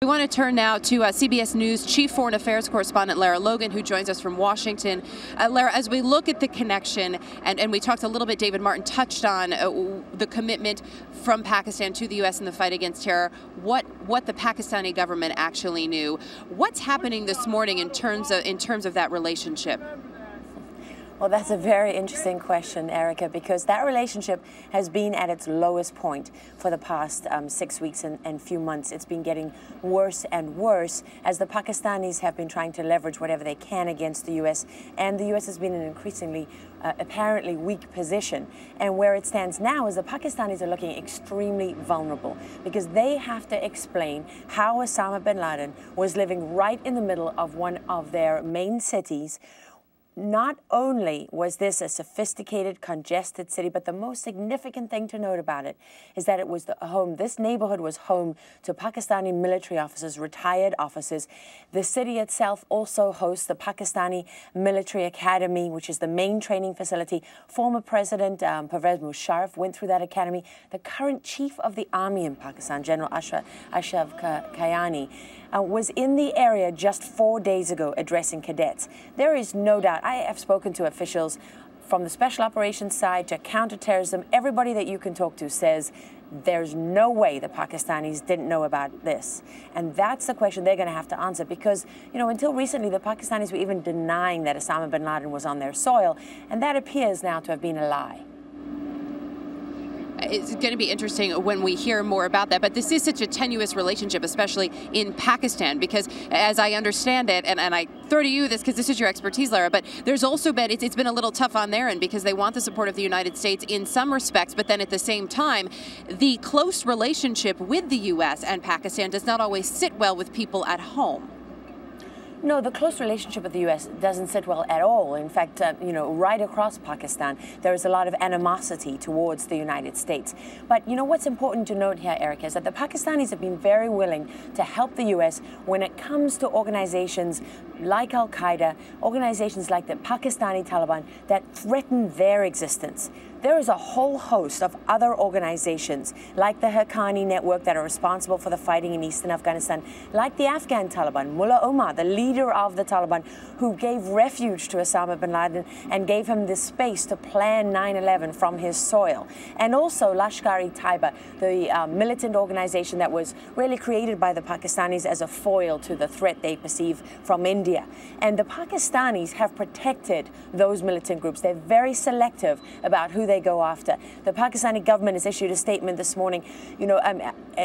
We want to turn now to CBS News Chief Foreign Affairs Correspondent Lara Logan, who joins us from Washington. Lara, as we look at the connection, and we talked a little bit, David Martin touched on the commitment from Pakistan to the U.S. in the fight against terror, what the Pakistani government actually knew. What's happening this morning in terms of that relationship? Well, that's a very interesting question, Erica, because that relationship has been at its lowest point for the past 6 weeks and few months. It's been getting worse and worse as the Pakistanis have been trying to leverage whatever they can against the U.S., and the U.S. has been in an increasingly apparently weak position. And where it stands now is the Pakistanis are looking extremely vulnerable because they have to explain how Osama bin Laden was living right in the middle of one of their main cities. Not only was this a sophisticated, congested city, but the most significant thing to note about it is that it was this neighborhood was home to Pakistani military officers, retired officers. The city itself also hosts the Pakistani Military Academy, which is the main training facility. Former President Pervez Musharraf went through that academy. The current chief of the army in Pakistan, General Ashraf Ghani, was in the area just 4 days ago addressing cadets. There is no doubt. I have spoken to officials from the special operations side to counterterrorism. Everybody that you can talk to says there's no way the Pakistanis didn't know about this. And that's the question they're going to have to answer because, you know, until recently, the Pakistanis were even denying that Osama bin Laden was on their soil. And that appears now to have been a lie. It's going to be interesting when we hear more about that, but this is such a tenuous relationship, especially in Pakistan, because as I understand it, and I throw to you this because this is your expertise, Lara, but there's also been, it's been a little tough on their end because they want the support of the United States in some respects, but then at the same time, the close relationship with the U.S. and Pakistan does not always sit well with people at home. No, the close relationship with the U.S. doesn't sit well at all. In fact, you know, right across Pakistan, there is a lot of animosity towards the United States. But, you know, what's important to note here, Erica, is that the Pakistanis have been very willing to help the U.S. when it comes to organizations like Al-Qaeda, organizations like the Pakistani Taliban that threaten their existence. There is a whole host of other organizations like the Haqqani network that are responsible for the fighting in eastern Afghanistan, like the Afghan Taliban, Mullah Omar, the leader of the Taliban, who gave refuge to Osama bin Laden and gave him the space to plan 9/11 from his soil. And also Lashkar-e-Taiba, the militant organization that was really created by the Pakistanis as a foil to the threat they perceive from India. And the Pakistanis have protected those militant groups. They're very selective about who they go after. The Pakistani government has issued a statement this morning, you know,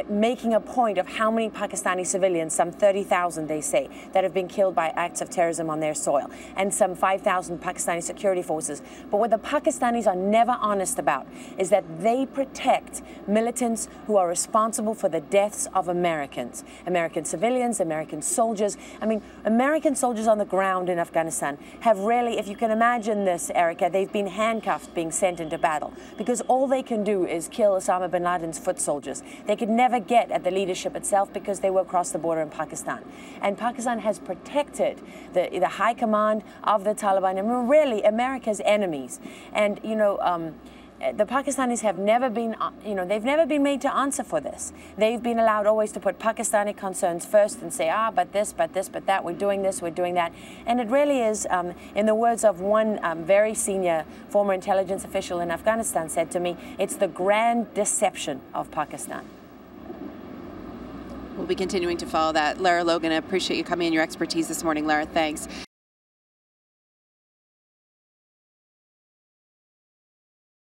making a point of how many Pakistani civilians, some 30,000 they say, that have been killed by acts of terrorism on their soil, and some 5,000 Pakistani security forces. But what the Pakistanis are never honest about is that they protect militants who are responsible for the deaths of Americans, American civilians, American soldiers. I mean, American soldiers on the ground in Afghanistan have really, if you can imagine this, Erica, they've been handcuffed being sent into battle because all they can do is kill Osama bin Laden's foot soldiers. They could never get at the leadership itself because they were across the border in Pakistan. And Pakistan has protected the high command of the Taliban, and we're really America's enemies. And, you know, the Pakistanis have never been, you know, they've never been made to answer for this. They've been allowed always to put Pakistani concerns first and say, but this, but that, we're doing this, we're doing that. And it really is, in the words of one very senior former intelligence official in Afghanistan said to me, it's the grand deception of Pakistan. We'll be continuing to follow that. Lara Logan, I appreciate you coming in, your expertise this morning, Lara. Thanks.